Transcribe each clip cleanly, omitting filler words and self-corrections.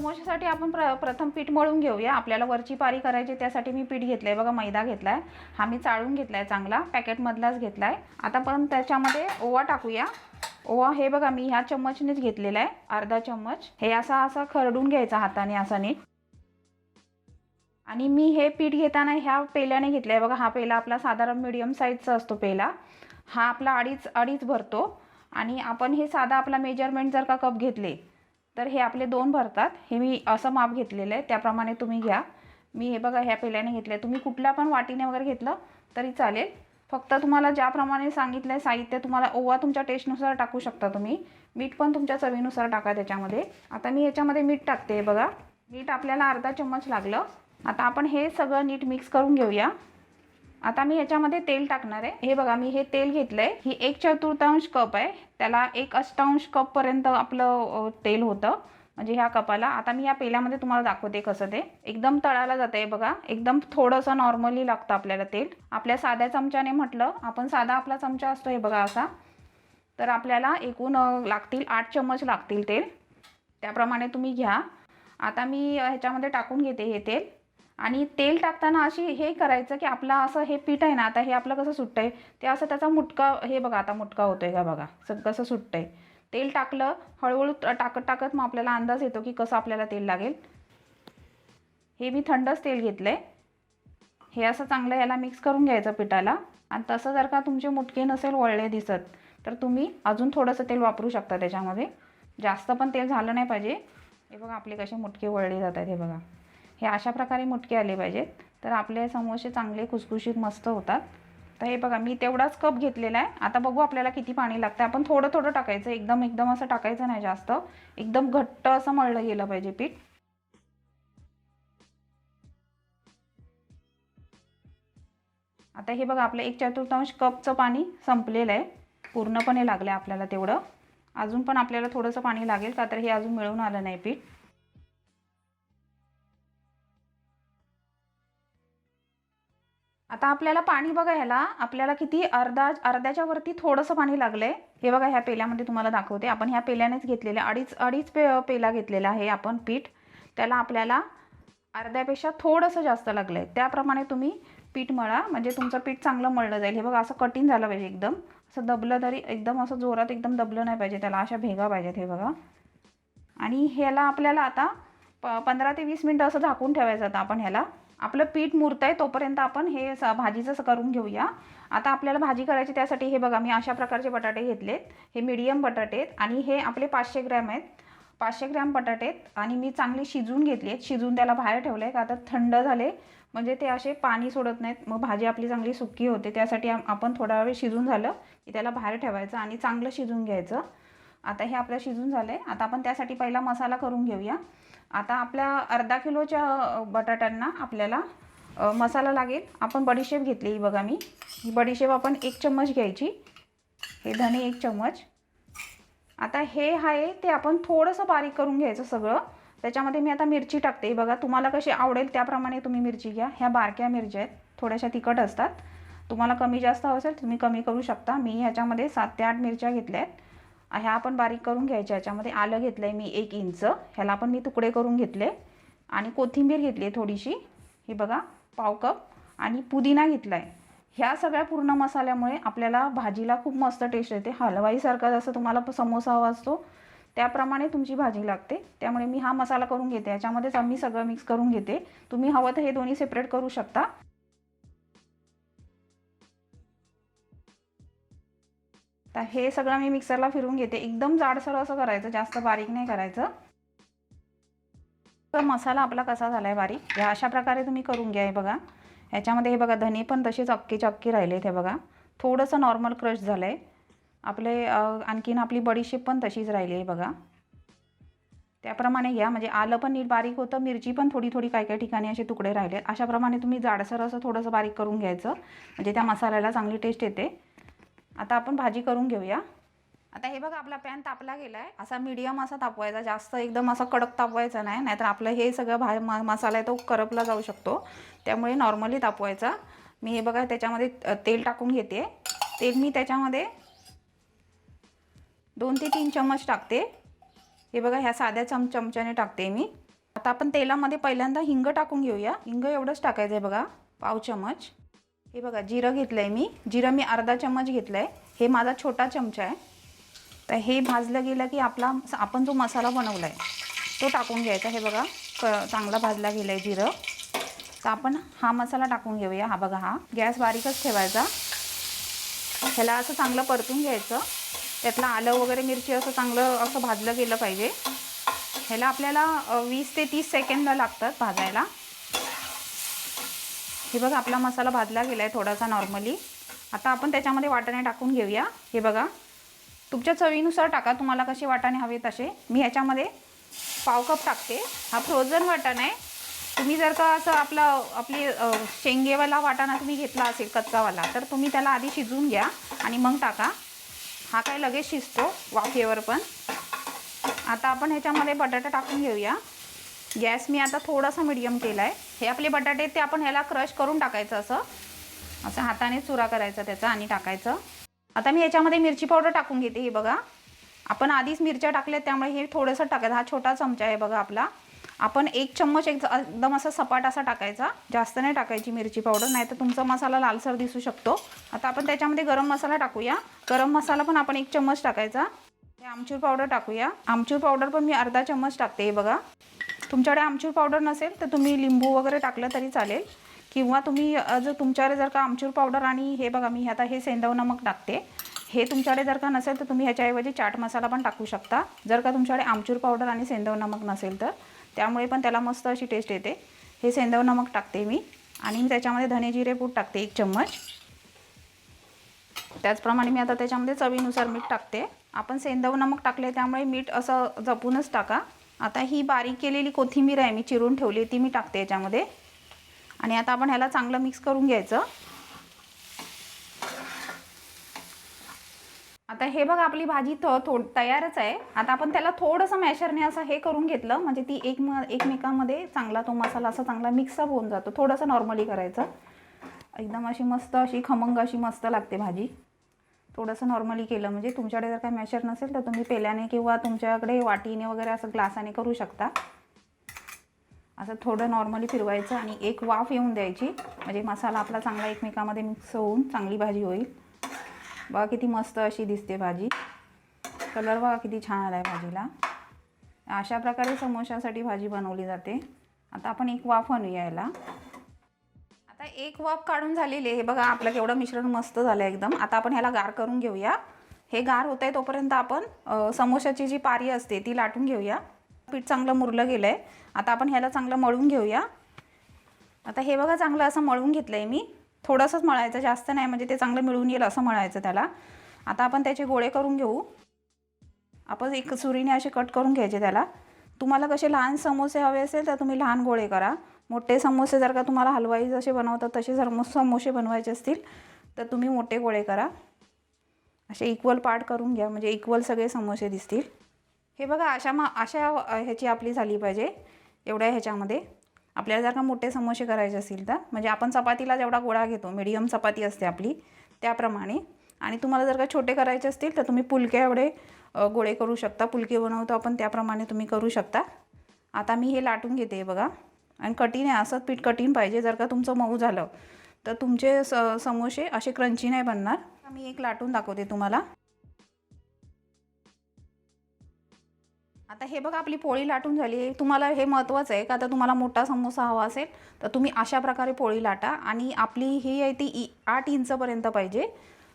समोश्यासाठी आपण प्रथम पीठ मळून घेऊया. आपल्याला वरची पारी करायची, त्यासाठी मी पीठ घेतलं आहे बघा, मैदा घेतला आहे. हा मी चाळून घेतला आहे, चांगला पॅकेटमधलाच घेतला आहे. आता पण त्याच्यामध्ये ओवा टाकूया. ओवा हे बघा मी ह्या चम्मचनेच घेतलेला आहे, अर्धा चम्मच. हे असा खरडून घ्यायचा हाताने असा नीट. आणि मी हे पीठ घेताना ह्या पेल्याने घेतलं आहे बघा. हा पेला आपला साधारण मीडियम साईजचा असतो पेला. हा आपला अडीच भरतो. आणि आपण हे साधा आपला मेजरमेंट जर का कप घेतले तर हे आपले 2 भरतात. हे मी असं माप घेतलेलं आहे, त्याप्रमाणे तुम्ही घ्या. मी हे बघा ह्या पेल्याने घेतलं. तुम्ही कुठल्या पण वाटीने वगैरे घेतलं तरी चालेल. फक्त तुम्हाला ज्याप्रमाणे सांगितलं आहे साहित्य, तुम्हाला ओवा तुमच्या टेस्टनुसार टाकू शकता तुम्ही. मीठ पण तुमच्या चवीनुसार टाका त्याच्यामध्ये. आता मी याच्यामध्ये मीठ टाकते बघा. मीठ आपल्याला अर्धा चम्मच लागलं. आता आपण हे सगळं नीट मिक्स करून घेऊया. आता मी याच्यामध्ये तेल टाकणार आहे. हे बघा मी हे तेल घेतलं आहे. ही 1/4 कप आहे. त्याला 1/8 कपपर्यंत आपलं तेल होतं, म्हणजे ह्या कपाला. आता मी या पेल्यामध्ये तुम्हाला दाखवते कसं ते एकदम तळाला जातं आहे बघा. एकदम थोडंसं नॉर्मली लागतं आपल्याला तेल. आपल्या साध्या चमच्याने म्हटलं, आपण साधा आपला चमचा असतो हे बघा असा, तर आपल्याला एकूण लागतील 8 चम्मच लागतील तेल. त्याप्रमाणे तुम्ही घ्या. आता मी ह्याच्यामध्ये टाकून घेते हे तेल. आणि तेल टाकताना अशी हे करायचं की आपला असं हे पीठ आहे ना, आता हे आपलं कसं सुटतं आहे ते असं त्याचा मुटका, हे बघा आता मुटका होतोय का बघा, कसं सुटतं आहे. तेल टाकलं हळूहळू टाकत मग आपल्याला अंदाज येतो की कसं आपल्याला तेल लागेल. हे मी थंडच तेल घेतलं आहे. हे असं चांगलं याला मिक्स करून घ्यायचं पिठाला. आणि तसं जर का तुमचे मुटके नसेल वळले दिसत तर तुम्ही अजून थोडंसं तेल वापरू शकता त्याच्यामध्ये. जास्त पण तेल झालं नाही पाहिजे. हे बघा आपले कसे मुटके वळले जातात, हे बघा. हे अशा प्रकारे मुटके आले पाहिजेत, तर आपले समोसे चांगले खुसखुशीत मस्त होतात. तर हे बघा मी तेवढाच कप घेतलेला आहे. आता बघू आपल्याला किती पाणी लागतं. आपण थोडं थोडं टाकायचं, एकदम असं टाकायचं नाही जास्त. एकदम घट्ट असं मळलं गेलं पाहिजे पीठ. आता हे बघा आपलं 1/4 कपचं पाणी संपलेलं आहे. पूर्णपणे लागलं आहे आपल्याला तेवढं. अजून पण आपल्याला थोडंसं पाणी लागेल, का तर हे अजून मिळून आलं नाही पीठ. आता आपल्याला पाणी बघा, ह्याला आपल्याला किती अर्ध्याच्या वरती थोडंसं पाणी लागलं आहे. हे बघा ह्या पेल्यामध्ये तुम्हाला दाखवते. आपण ह्या पेल्यानेच घेतलेलं, अडीच पेला घेतलेला आहे आपण पीठ. त्याला आपल्याला अर्ध्यापेक्षा थोडंसं जास्त लागलं आहे. त्याप्रमाणे तुम्ही पीठ मळा, म्हणजे तुमचं पीठ चांगलं मळलं जाईल. हे बघा असं कठीण झालं पाहिजे, एकदम असं दबलं तरी एकदम असं जोरात एकदम दबलं नाही पाहिजे. त्याला अशा भेगा पाहिजेत, हे बघा. आणि ह्याला आपल्याला आता 15 ते 20 मिनटं असं झाकून ठेवायचं. आता आपण ह्याला आपलं पीठ मुरतंय तोपर्यंत आपण हे भाजीचं करून घेऊया. आता आपल्याला भाजी करायची, त्यासाठी हे बघा मी अशा प्रकारचे बटाटे घेतलेत. हे मीडियम बटाटे आहेत आणि हे आपले 500 ग्रॅम आहेत. 500 ग्रॅम बटाटे आहेत आणि मी चांगली शिजवून घेतली आहेत. शिजवून त्याला बाहेर ठेवलं आहे, का आता थंड झाले म्हणजे ते असे पाणी सोडत नाहीत, मग भाजी आपली चांगली सुकी होते. त्यासाठी आपण थोडा वेळ शिजून झालं की त्याला बाहेर ठेवायचं आणि चांगलं शिजून घ्यायचं. आता हे आपलं शिजून झालं आहे. आता आपण त्यासाठी पहिला मसाला करून घेऊया. आता आपल्या अर्धा किलोच्या बटाट्यांना आपल्याला मसाला लागेल. आपण बडीशेप घेतली, ही बघा मी. ही बडीशेप आपण 1 चम्मच घ्यायची. हे धणे 1 चम्मच. आता हे आहे ते आपण थोडंसं बारीक करून घ्यायचं सगळं. त्याच्यामध्ये मी आता मिरची टाकते. बघा तुम्हाला कशी आवडेल त्याप्रमाणे तुम्ही मिरची घ्या. ह्या बारक्या मिरच्या आहेत, थोड्याशा तिखट असतात. तुम्हाला कमी जास्त हवं असेल तुम्ही कमी करू शकता. मी ह्याच्यामध्ये 7 ते 8 मिरच्या घेतल्या आहेत. ह्या आपण बारीक करून घ्यायच्या. ह्याच्यामध्ये आलं घेतलं आहे मी 1 इंच, ह्याला पण मी तुकडे करून घेतले. आणि कोथिंबीर घेतली आहे थोडीशी, ही बघा 1/2 कप. आणि पुदिना घेतला आहे. ह्या सगळ्या पूर्ण मसाल्यामुळे आपल्याला भाजीला खूप मस्त टेस्ट येते. हलवाईसारखा जसं तुम्हाला समोसा हवा असतो त्याप्रमाणे तुमची भाजी लागते. त्यामुळे मी हा मसाला करून घेते. याच्यामध्येच आम्ही सगळं मिक्स करून घेते. तुम्ही हवं तर हे दोन्ही सेपरेट करू शकता. तर हे सगळं मी मिक्सरला फिरवून घेते. एकदम जाडसर असं करायचं, जास्त बारीक नाही करायचं. तर मसाला आपला कसा झाला आहे बारीक, ह्या अशा प्रकारे तुम्ही करून घ्या. हे बघा ह्याच्यामध्ये हे बघा धने पण तसेच अक्के राहिलेत. हे बघा थोडंसं नॉर्मल क्रश झालं आहे आपले. आणखीन आपली बडीशेप पण तशीच राहिली आहे बघा. त्याप्रमाणे घ्या, म्हणजे आलं पण नीट बारीक होतं, मिरची पण थोडी काही ठिकाणी असे तुकडे राहिले. अशाप्रमाणे तुम्ही जाडसर असं थोडंसं बारीक करून घ्यायचं, म्हणजे त्या मसाल्याला चांगली टेस्ट येते. आता आपण भाजी करून घेऊया. आता हे बघा आपला पॅन तापला गेला आहे. असा मीडियम असा तापवायचा, जास्त एकदम असा कडक तापवायचा नाही, नाहीतर आपलं हे सगळं मसाला आहे तो करपला जाऊ शकतो. त्यामुळे नॉर्मली तापवायचा. मी हे बघा त्याच्यामध्ये तेल टाकून घेते. तेल मी त्याच्यामध्ये 2 ते 3 चम्मच टाकते. हे बघा ह्या साध्या चमच्याने टाकते मी. आता आपण तेलामध्ये पहिल्यांदा हिंग टाकून घेऊया. हिंग एवढंच टाकायचं आहे बघा, पाव चमच. हे बघा जिरं घेतलं आहे मी, जिरं मी अर्धा चमच घेतलं आहे. हे माझा छोटा चमचा आहे. तर हे भाजलं गेलं की आपण जो मसाला बनवला आहे तो टाकून घ्यायचा. हे बघा चांगला भाजला गेला आहे जिरं. तर आपण हा मसाला टाकून घेऊया. हा बघा, हा गॅस बारीकच ठेवायचा. ह्याला असं चांगलं परतून घ्यायचं. त्यातलं आलं वगैरे मिरची असं चांगलं असं भाजलं गेलं पाहिजे. ह्याला आपल्याला 20 ते 30 सेकंद लागतात भाजायला. हे बघा आपला मसाला भाजला गेला आहे थोडासा नॉर्मली. आता आपण त्याच्यामध्ये वाटाणे टाकून घेऊया. हे बघा तुमच्या चवीनुसार टाका, तुम्हाला कसे वाटाणे हवे तसे. मी ह्याच्यामध्ये पाव कप टाकते. हा फ्रोझन वाटाणा आहे. तुम्ही जर का असं आपली शेंगेवाला वाटाणा तुम्ही घेतला असेल कच्चावाला, तर तुम्ही त्याला आधी शिजवून घ्या आणि मग टाका. हा काय लगेच शिजतो वाफेवर पण. आता आपण ह्याच्यामध्ये बटाटा टाकून घेऊया. गॅस मी आता थोडासा मीडियम केला आहे. हे आपले बटाटे ते आपण ह्याला क्रश करून टाकायचं, असं हाताने चुरा करायचा त्याचा आणि टाकायचं. आता मी ह्याच्यामध्ये मिरची पावडर टाकून घेते. हे बघा आपण आधीच मिरच्या टाकल्या त्यामुळे हे थोडंसं टाकायचं. हा छोटा चमचा आहे बघा आपला. आपण 1 चम्मच एकदम असा सपाट असा टाकायचा, जास्त नाही टाकायची मिरची पावडर, नाही तर तुमचा मसाला लालसर दिसू शकतो. आता आपण त्याच्यामध्ये गरम मसाला टाकूया. गरम मसाला पण आपण 1 चम्मच टाकायचा. हे आमचूर पावडर टाकूया. आमचूर पावडर पण मी अर्धा चम्मच टाकते. हे बघा तुमच्याकडे आमचूर पावडर नसेल तर तुम्ही लिंबू वगैरे टाकलं तरी चालेल, किंवा तुम्ही जर तुमच्याकडे जर का आमचूर पावडर आणि हे बघा मी आता हे सेंधव नमक टाकते. हे तुमच्याकडे जर का नसेल तर तुम्ही ह्याच्याऐवजी चाट मसाला पण टाकू शकता, जर का तुमच्याकडे आमचूर पावडर आणि सेंधव नमक नसेल तर. त्यामुळे पण त्याला मस्त अशी टेस्ट येते. हे सेंधव नमक टाकते मी आणि त्याच्यामध्ये धने जिरे पूड टाकते 1 चम्मच. त्याचप्रमाणे मी आता त्याच्यामध्ये चवीनुसार मीठ टाकते. आपण सेंधव नमक टाकले त्यामुळे मीठ असं जपूनच टाका. आता ही बारीक केलेली कोथिंबीर आहे मी चिरून ठेवली, ती मी टाकते याच्यामध्ये. आणि आता आपण ह्याला चांगलं मिक्स करून घ्यायचं. आता हे बघा आपली भाजी तयारच आहे. आता आपण त्याला थोडंसं मॅशरने असं हे करून घेतलं म्हणजे ती एकमेकांमध्ये चांगला तो मसाला असा चांगला मिक्सअप होऊन जातो. थोडंसं नॉर्मली करायचं. एकदम अशी मस्त अशी खमंग अशी मस्त लागते भाजी. थोडंसं नॉर्मली केलं म्हणजे. तुमच्याकडे जर काही मॅशर नसेल तर तुम्ही पेल्याने किंवा तुमच्याकडे वाटीने वगैरे असं ग्लासाने करू शकता. असं थोडं नॉर्मली फिरवायचं आणि एक वाफ येऊन द्यायची म्हणजे मसाला आपला चांगला एकमेकांमध्ये मिक्स होऊन चांगली भाजी होईल. बघा किती मस्त अशी दिसते भाजी. कलर बघा किती छान आला आहे भाजीला. अशा प्रकारे समोशासाठी भाजी बनवली जाते. आता आपण एक वाफ आणूया याला. आता एक वाफ काढून झालेली आहे. हे बघा आपलं केवढं मिश्रण मस्त झालं एकदम. आता आपण ह्याला गार करून घेऊया. हे गार होत आहे तोपर्यंत आपण समोशाची जी पारी असते ती लाटून घेऊया. पीठ चांगलं मुरलं गेलं आहे. आता आपण ह्याला चांगलं मळून घेऊया. आता हे बघा चांगलं असं मळून घेतलं आहे मी. थोडंसंच मळायचं, जास्त नाही, म्हणजे ते चांगलं मिळून येईल असं मळायचं त्याला. आता आपण त्याचे गोळे करून घेऊ. आपण एक सुरीने असे कट करून घ्यायचे त्याला. तुम्हाला कसे लहान समोसे हवे असेल तर तुम्ही लहान गोळे करा. मोठे समोसे जर का तुम्हाला हलवाई जसे बनवतात तसे जर समोसे बनवायचे असतील तर तुम्ही मोठे गोळे करा. असे इक्वल पार्ट करून घ्या म्हणजे इक्वल सगळे समोसे दिसतील. हे बघा अशा ह्याची आपली झाली पाहिजे. एवढ्या ह्याच्यामध्ये आपल्याला जर का मोठे समोसे करायचे असतील तर, म्हणजे आपण चपातीला जेवढा गोळा घेतो, मीडियम चपाती असते आपली त्याप्रमाणे. आणि तुम्हाला जर का छोटे करायचे असतील तर तुम्ही पुलके एवढे गोळे करू शकता. पुलके बनवतो आपण त्याप्रमाणे तुम्ही करू शकता. आता मी हे लाटून घेते बघा. आणि कठीण आहे, असंच पीठ कठीण पाहिजे. जर का तुमचं मऊ झालं तर तुमचे समोसे असे क्रंची नाही बनणार. मी एक लाटून दाखवते तुम्हाला. आता हे बघा आपली पोळी लाटून झाली आहे. तुम्हाला हे महत्त्वाचं आहे का आता तुम्हाला मोठा समोसा हवा असेल तर तुम्ही अशा प्रकारे पोळी लाटा. आणि आपली ही आहे ती 8 इंचपर्यंत पाहिजे.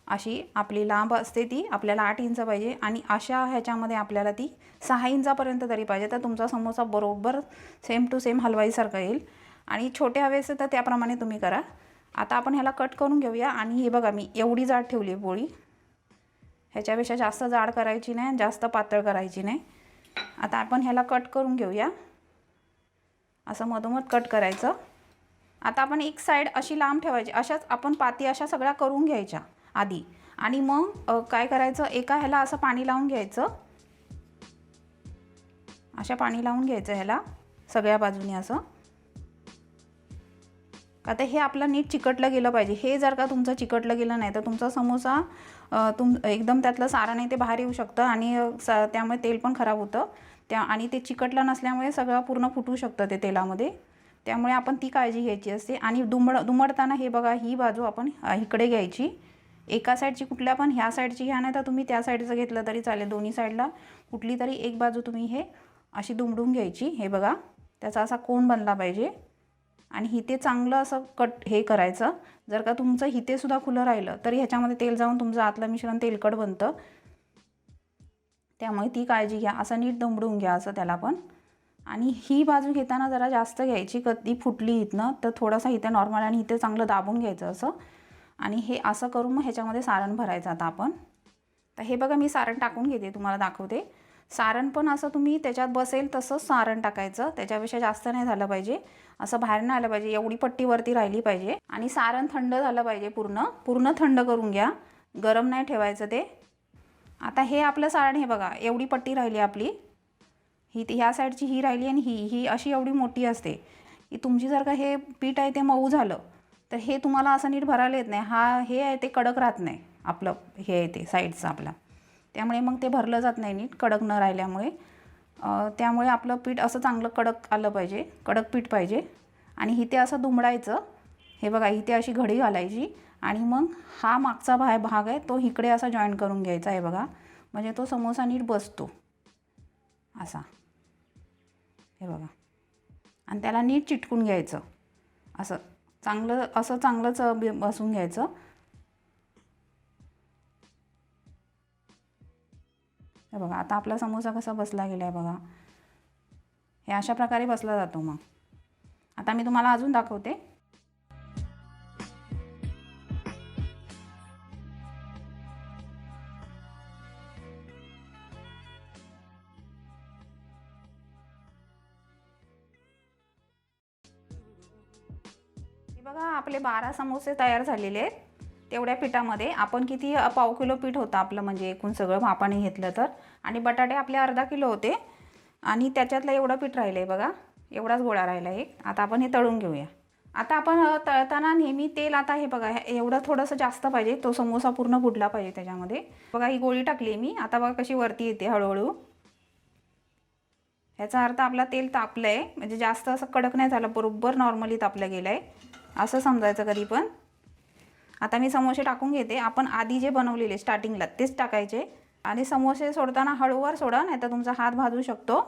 अशी आपली लांब असते ती आपल्याला 8 इंच पाहिजे. आणि अशा ह्याच्यामध्ये आपल्याला ती 6 इंचापर्यंत तरी पाहिजे. तर तुमचा समोसा बरोबर सेम टू सेम हलवाईसारखा येईल. आणि छोटे हवे असेल तर त्याप्रमाणे तुम्ही करा. आता आपण ह्याला कट करून घेऊया. आणि हे बघा मी एवढी जाड ठेवली आहे पोळी. ह्याच्यापेक्षा जास्त जाड करायची नाही, जास्त पातळ करायची नाही. आता आपण ह्याला कट करून घेऊया. असं मधोमध कट करायचं. आता आपण एक साईड अशी लांब ठेवायची. अशाच आपण पाती अशा सगळ्या करून घ्यायच्या आधी. आणि मग काय करायचं, एका ह्याला असं पाणी लावून घ्यायचं. अशा पाणी लावून घ्यायचं ह्याला सगळ्या बाजूनी असं. आता हे आपलं नीट चिकटलं गेलं पाहिजे. हे जर का तुमचं चिकटलं गेलं नाही तर तुमचा समोसा एकदम त्यातलं सारण आहे ते बाहेर येऊ शकतं आणि त्यामुळे तेल पण खराब होतं. आणि ते चिकटलं नसल्यामुळे सगळं पूर्ण फुटू शकतं ते तेलामध्ये, त्यामुळे आपण ती काळजी घ्यायची असते. आणि दुमडताना हे बघा, ही बाजू आपण इकडे घ्यायची, एका साईडची, कुठल्या पण ह्या साईडची घ्या, नाही तर तुम्ही त्या साईडचं घेतलं तरी चालेल. दोन्ही साईडला कुठली तरी एक बाजू तुम्ही हे अशी दुमडून घ्यायची. हे बघा, त्याचा असा कोन बनला पाहिजे. आणि हिते चांगलं असं हे करायचं. जर का तुमचं हितेसुद्धा खुलं राहिलं तरी ह्याच्यामध्ये तेल जाऊन तुमचं आतलं मिश्रण तेलकट बनतं, त्यामुळे ती काळजी घ्या. असं नीट दुमडून घ्या असं त्याला पण. आणि ही बाजू घेताना जरा जास्त घ्यायची, कधी फुटली इथनं तर थोडासा इथे नॉर्मल आणि इथे चांगलं दाबून घ्यायचं असं. आणि हे असं करून मग ह्याच्यामध्ये सारण भरायचं. आता आपण तर हे बघा, मी सारण टाकून घेते, तुम्हाला दाखवते. सारण पण असं तुम्ही त्याच्यात बसेल तसंच सारण टाकायचं, त्याच्यापेक्षा जास्त नाही झालं पाहिजे, असं बाहेर नाही आलं पाहिजे, एवढी पट्टी वरती राहिली पाहिजे. आणि सारण थंड झालं पाहिजे, पूर्ण थंड करून घ्या, गरम नाही ठेवायचं ते. आता हे आपलं सारण, हे बघा एवढी पट्टी राहिली आपली, ही ह्या साईडची ही राहिली आणि ही अशी एवढी मोठी असते की तुमची जर का हे पीठ आहे ते मऊ झालं तर हे तुम्हाला असं नीट भरायला येत नाही. हे आहे ते कडक राहत नाही आपलं, हे आहे ते साईडचं आपलं, त्यामुळे मग ते भरलं जात नाही नीट, कडक न राहिल्यामुळे. त्यामुळे आपलं पीठ असं चांगलं कडक आलं पाहिजे, कडक पीठ पाहिजे. आणि इथे असं दुमडायचं, हे बघा इथे अशी घडी घालायची आणि मग हा मागचा भाग आहे तो इकडे असा जॉईन करून घ्यायचा आहे बघा, म्हणजे तो समोसा नीट बसतो असा. हे बघा, आणि त्याला नीट चिटकून घ्यायचं, असं चांगलंच बसून घ्यायचं. हे बघा, आता आपला समोसा कसा बसला गेला आहे बघा, हे अशा प्रकारे बसला जातो. मग आता मी तुम्हाला अजून दाखवते. बघा, आपले 12 समोसे तयार झालेले आहेत. तेवढ्या पिठामध्ये आपण किती, पाव किलो पीठ होतं आपलं, म्हणजे एकूण सगळं मापाने घेतलं तर. आणि बटाटे आपले अर्धा किलो होते आणि त्याच्यातलं एवढं पीठ राहिलं आहे बघा, एवढाच गोळा राहिला एक. आता आपण हे तळून घेऊया. आता आपण तळताना नेहमी तेल, आता हे बघा एवढं थोडंसं जास्त पाहिजे, तो समोसा पूर्ण बुडला पाहिजे त्याच्यामध्ये. बघा ही गोळी टाकली मी, आता बघा कशी वरती येते हळूहळू. ह्याचा अर्थ आपला तेल तापलं आहे, म्हणजे जास्त असं कडक नाही झालं, बरोबर नॉर्मली तापलं गेलं आहे असं समजायचं कधी पण. आता मी समोसे टाकून घेते. आपण आधी जे बनवलेले स्टार्टिंगला तेच टाकायचे. आणि समोसे सोडताना हळूवार सोडा, नाही तर तुमचा हात भाजू शकतो.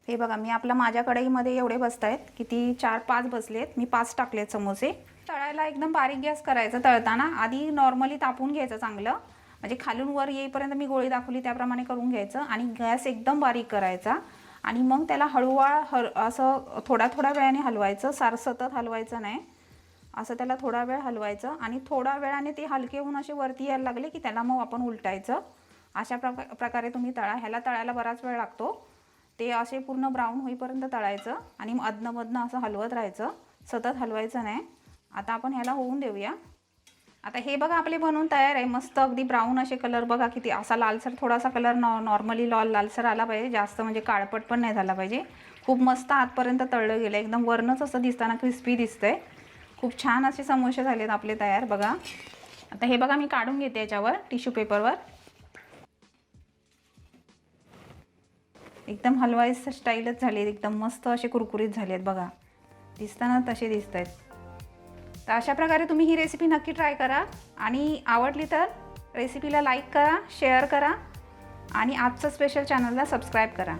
हे बघा, मी माझ्या कढईमध्ये एवढे बसत आहेत, किती 4-5 बसलेत, मी 5 टाकलेत समोसे. तळायला एकदम बारीक गॅस करायचं. तळताना आधी नॉर्मली तापून घ्यायचं चांगलं, म्हणजे खालून वर येईपर्यंत मी गोळी दाखवली त्याप्रमाणे करून घ्यायचं. आणि गॅस एकदम बारीक करायचा आणि मग त्याला हळूवार असं थोड्या वेळाने हलवायचं, सतत हलवायचं नाही, असं त्याला थोडा वेळ हलवायचं. आणि थोड्या वेळाने ते हलके होऊन असे वरती यायला लागले की त्याला मग आपण उलटायचं. अशा प्रकारे तुम्ही तळा. ह्याला तळायला बराच वेळ लागतो, ते असे पूर्ण ब्राऊन होईपर्यंत तळायचं आणि अधनंमधनं असं हलवत राहायचं, सतत हलवायचं नाही. आता आपण ह्याला होऊन देऊया. आता हे बघा आपले बनवून तयार आहे. मस्त अगदी ब्राऊन असे कलर बघा, किती असा लालसर, थोडासा कलर नॉर्मली लालसर आला पाहिजे, जास्त म्हणजे काळपट पण नाही झाला पाहिजे. खूप मस्त आतपर्यंत तळलं गेलं, एकदम वरनंच असं दिसताना क्रिस्पी दिसतंय. खूप छान असे समोसे झालेत आपले तयार बघा. आता हे बघा मी काढून घेते याच्यावर टिश्यू पेपरवर. एकदम हलवायचं स्टाईलच झाली, एकदम मस्त असे कुरकुरीत झाले आहेत बघा, दिसताना तसे दिसत आहेत. तर अशा प्रकारे तुम्ही ही रेसिपी नक्की ट्राय करा. आणि आवडली तर रेसिपीला लाईक करा, शेअर करा आणि आजचं स्पेशल चॅनलला सबस्क्राईब करा.